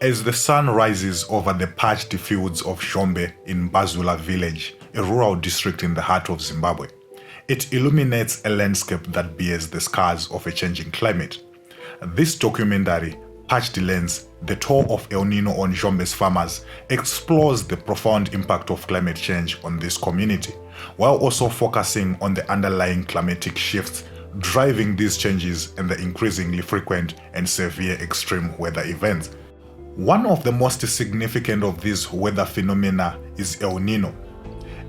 As the sun rises over the parched fields of Shombe in Bazula village, a rural district in the heart of Zimbabwe, it illuminates a landscape that bears the scars of a changing climate. This documentary, Parched Lands, The Toll of El Nino on Zhombe's farmers, explores the profound impact of climate change on this community, while also focusing on the underlying climatic shifts driving these changes and the increasingly frequent and severe extreme weather events. One of the most significant of these weather phenomena is El Nino.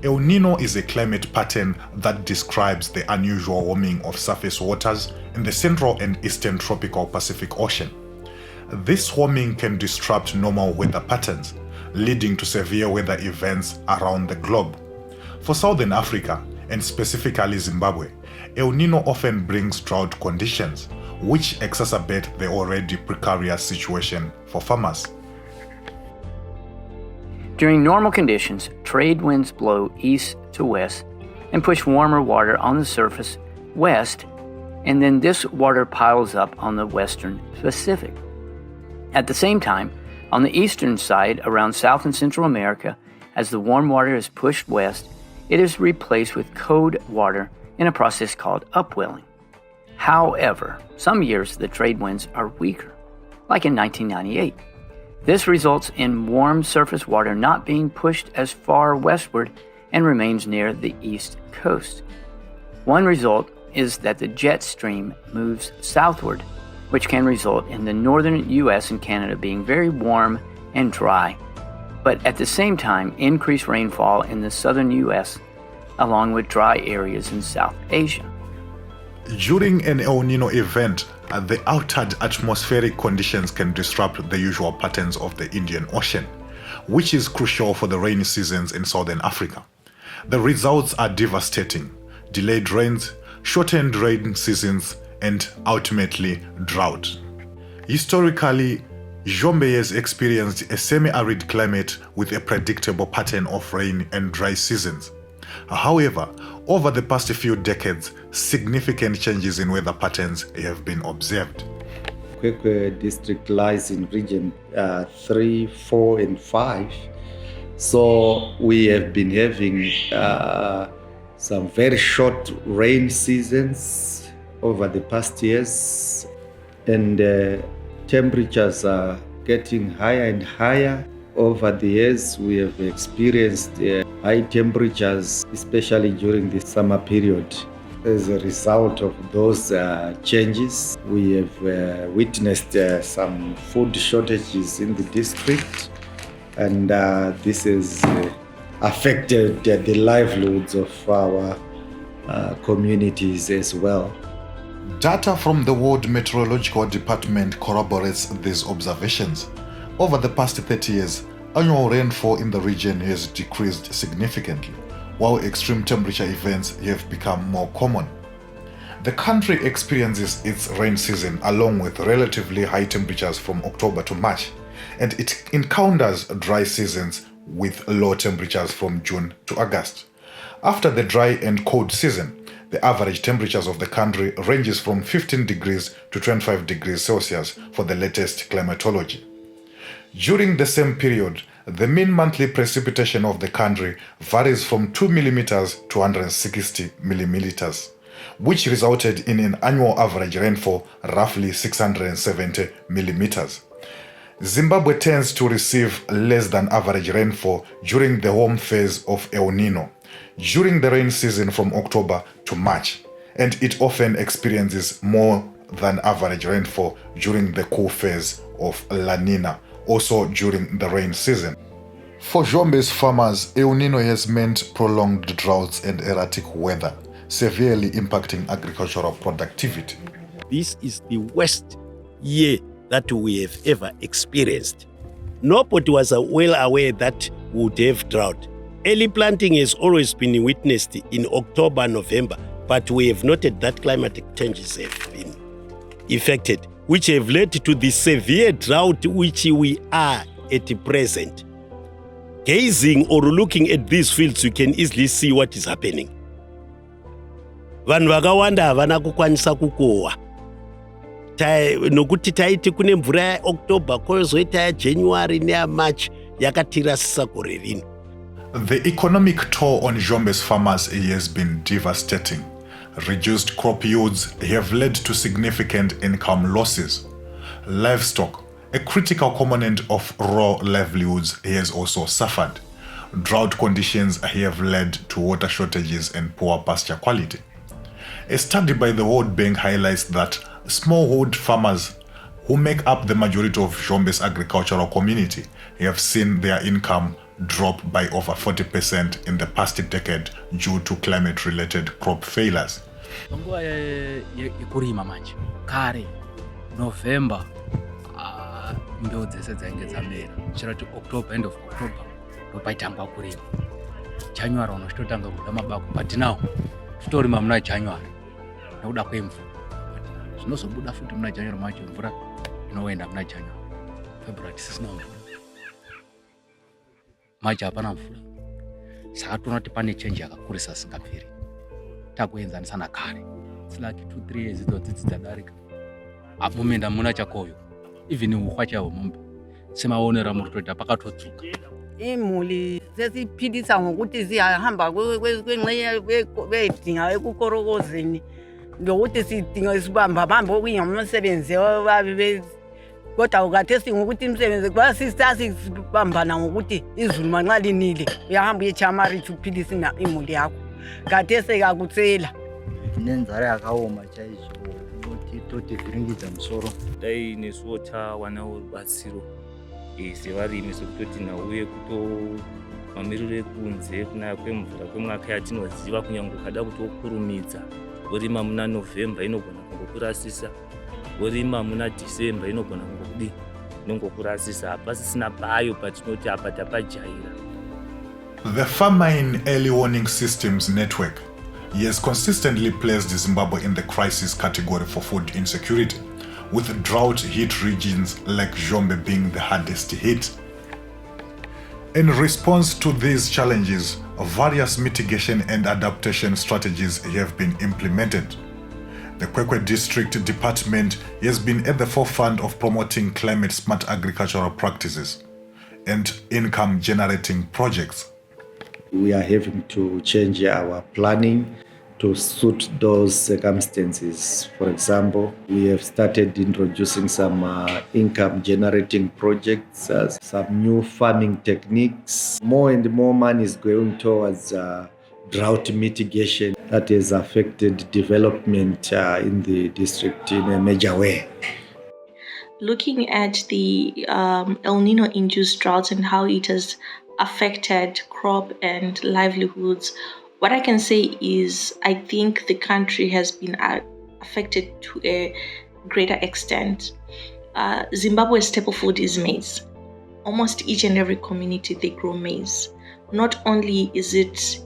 El Nino is a climate pattern that describes the unusual warming of surface waters in the central and eastern tropical Pacific Ocean. This warming can disrupt normal weather patterns, leading to severe weather events around the globe. For Southern Africa, and specifically Zimbabwe, El Nino often brings drought conditions, which exacerbate the already precarious situation for farmers. During normal conditions, trade winds blow east to west and push warmer water on the surface west, and then this water piles up on the western Pacific. At the same time, on the eastern side around South and Central America, as the warm water is pushed west, it is replaced with cold water in a process called upwelling. However, some years the trade winds are weaker, like in 1998. This results in warm surface water not being pushed as far westward and remains near the east coast. One result is that the jet stream moves southward, which can result in the northern US and Canada being very warm and dry, but at the same time increased rainfall in the southern US, along with dry areas in South Asia. During an El Nino event, the altered atmospheric conditions can disrupt the usual patterns of the Indian Ocean, which is crucial for the rainy seasons in Southern Africa. The results are devastating: delayed rains, shortened rain seasons, and ultimately drought. Historically, Zhombe has experienced a semi-arid climate with a predictable pattern of rain and dry seasons. However, over the past few decades, significant changes in weather patterns have been observed. Kwekwe district lies in region 3, 4, and 5. So we have been having some very short rain seasons over the past years, and temperatures are getting higher and higher. Over the years, we have experienced high temperatures, especially during the summer period. As a result of those changes, we have witnessed some food shortages in the district, and this has affected the livelihoods of our communities as well. Data from the World Meteorological Department corroborates these observations. Over the past 30 years, annual rainfall in the region has decreased significantly, while extreme temperature events have become more common. The country experiences its rain season along with relatively high temperatures from October to March, and it encounters dry seasons with low temperatures from June to August. After the dry and cold season, the average temperatures of the country ranges from 15 degrees to 25 degrees Celsius for the latest climatology. During the same period, the mean monthly precipitation of the country varies from 2 millimeters to 160 millimeters, which resulted in an annual average rainfall roughly 670 millimeters. Zimbabwe tends to receive less than average rainfall during the warm phase of El Nino, during the rain season from October to March, and it often experiences more than average rainfall during the cool phase of La Nina, also during the rain season. For Zhombe's farmers, El Nino has meant prolonged droughts and erratic weather, severely impacting agricultural productivity. This is the worst year that we have ever experienced. Nobody was well aware that we would have drought. Early planting has always been witnessed in October, November, but we have noted that climatic changes have been effected, which have led to the severe drought which we are at present. Gazing or looking at these fields, you can easily see what is happening. vanhu vakawanda havana kukwanisa kukohwa nokuti taiti kune mvura yaOctober kwozoita yaJanuary neyaMarch yakatirasisa gore rino. The economic toll on Zhombe's farmers has been devastating. Reduced crop yields have led to significant income losses. Livestock, a critical component of raw livelihoods, has also suffered. Drought conditions have led to water shortages and poor pasture quality. A study by the World Bank highlights that smallholder farmers, who make up the majority of Zhombe's agricultural community, have seen their income drop by over 40% in the past decade due to climate-related crop failures. Nguva yekurima manje kare November mbeu dzese dzainge dzamera chirati October, end of October ndopaitangwa kurima. January unosvitotanga kuda mabako, but now titorima muna January nekuda kwemvura. Zvinozobuda futi muna January macho mvura inoenda muna January. February tisina mvura. March hapana mvura. Saka toona kuti pane change yakakurisa singaperi. Takuenzanisa kare. It's like 2-3 years idzo dzidzadarika. Mumenda muna chakoyo. Even uhwa chawo mombe. Semaonera muri toita pakatodzuka. Imuli sesiphilisa ngokuthi siyahamba kwenxenye bedinga ekukorokozeni. Ngokuthi sidinga isibamba bamba okuyamsebenzi wababe kodwa ukathe ngokuthi imsebenzi kwasisibambana ngokuthi izulu manxa linile uyahamba eChamari uphilisa na imuli yakho kade sekakutsela nenzara yakaoma chaizvo kuti totevhiringidza musoro dai neswota wana urubatsiro sevarimi sokutoti nauye mamiriro ekunze kunaya kwemvura kwemwaka yatinoziva kunyange ukada kuti okurumidza orima muna November inogona kungokurasisa, orima muna December inogona kungokurasisa, hapasisina payo patinoti apa tapajaira. The Famine Early Warning Systems Network has consistently placed Zimbabwe in the crisis category for food insecurity, with drought-hit regions like Shombe being the hardest hit. In response to these challenges, various mitigation and adaptation strategies have been implemented. The Kwekwe District Department has been at the forefront of promoting climate-smart agricultural practices and income-generating projects. We are having to change our planning to suit those circumstances. For example, we have started introducing some income-generating projects, some new farming techniques. More and more money is going towards drought mitigation that has affected development in the district in a major way. Looking at the El Nino-induced droughts and how it has affected crop and livelihoods, what I can say is I think the country has been affected to a greater extent. Zimbabwe's staple food is maize. Almost each and every community, they grow maize. Not only is it,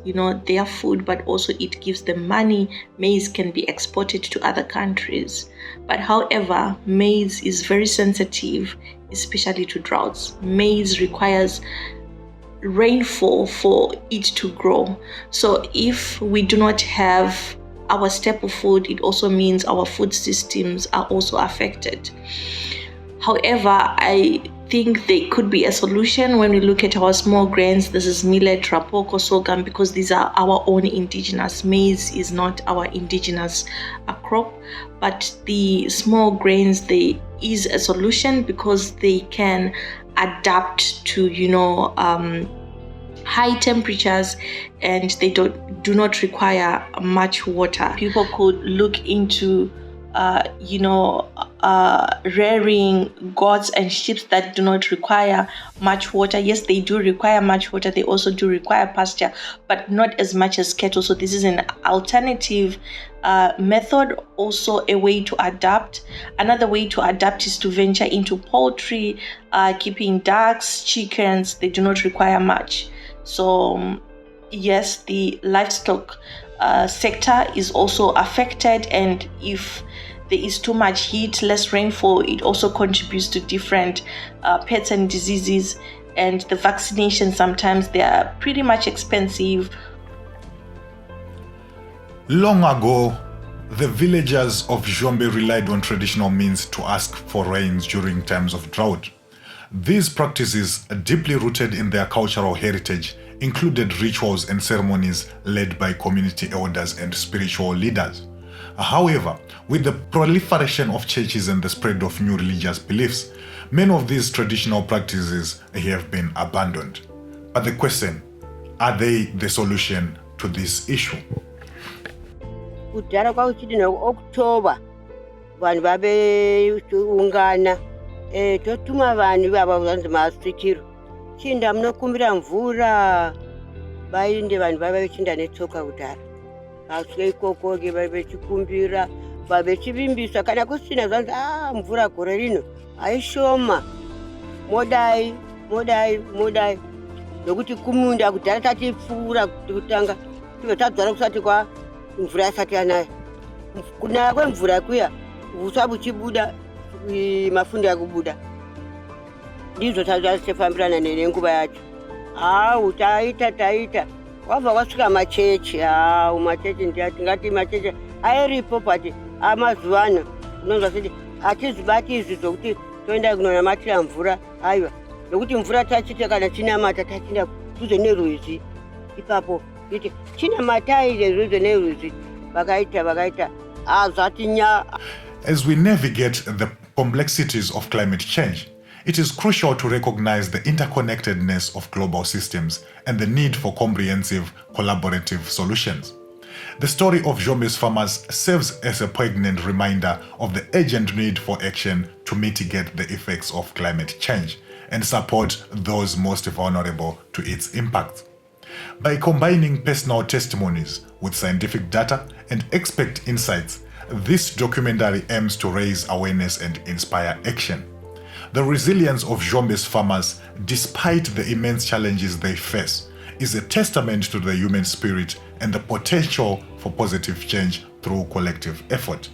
their food, but also it gives them money. Maize can be exported to other countries. But however, maize is very sensitive, especially to droughts. Maize requires rainfall for it to grow. So if we do not have our staple food, it also means our food systems are also affected. However, I think there could be a solution when we look at our small grains. This is millet, rapoko, sorghum, because these are our own indigenous. Maize is not our indigenous crop, but the small grains, there is a solution because they can adapt to high temperatures and they do not require much water. People could look into rearing goats and sheep that do not require much water. Yes, they do require much water. They also do require pasture, but not as much as cattle. So this is an alternative method, also a way to adapt. Another way to adapt is to venture into poultry, keeping ducks, chickens. They do not require much. So yes, the livestock sector is also affected, and if there is too much heat, less rainfall, it also contributes to different pests and diseases. And the vaccinations, sometimes they are pretty much expensive. Long ago, the villagers of Zhombe relied on traditional means to ask for rains during times of drought. These practices, deeply rooted in their cultural heritage, included rituals and ceremonies led by community elders and spiritual leaders. However, with the proliferation of churches and the spread of new religious beliefs, many of these traditional practices have been abandoned. But the question, are they the solution to this issue? Kudhara kwauchiti October vanhu vabeungana totuma vanhu vava vanzi masvikiro chinda munokumbira mvura vainde vanhu vava vechinda netsoka kudhara vasvika ikoko ke vachikumbira vachivimbisa kana kusina zvanzi mvura gore rino aishoma modai nokuti kumunda kudhara tatipfuura kutanga tive tadzara kusati kwa mvura yasati yanaya kunaya kwemvura kuya uswa buchibuda mafundo akubuda ndizvo tazvasifambirana nenguva yacho taita wabva kwasvika machechi machechi ndingati machechi airipo pati amazuva ano unonzwa kuti hatizvibati izvi zvokuti toenda kunonamatira mvura aiwa nokuti mvura tachita kana chinamata tachinda kuzo nerwizi ipapo kuti chinamatai zvizo nerwizi vakaita zvati nya. As we navigate the complexities of climate change, it is crucial to recognize the interconnectedness of global systems and the need for comprehensive, collaborative solutions. The story of Zhombe's farmers serves as a poignant reminder of the urgent need for action to mitigate the effects of climate change and support those most vulnerable to its impact. By combining personal testimonies with scientific data and expert insights, this documentary aims to raise awareness and inspire action. The resilience of Zhombe's farmers, despite the immense challenges they face, is a testament to the human spirit and the potential for positive change through collective effort.